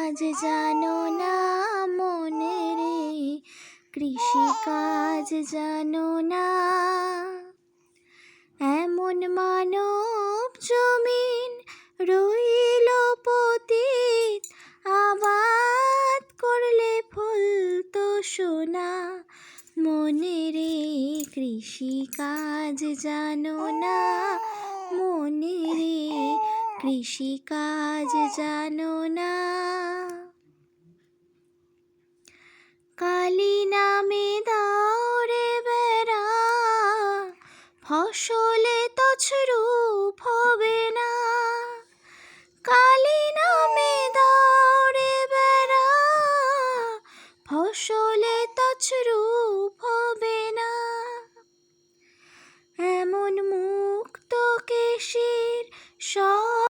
কাজ জানো না মনে রে, কৃষি কাজ জানো না। এমন মানব জমিন রইল পতিত, আবাদ করলে ফলতো সোনা। মনে রে কৃষি কাজ জানো না, মনে রে কৃষি কাজ জানো না। কালী নামে দাও রে বেড়া, ফসলে তছরূপ হবে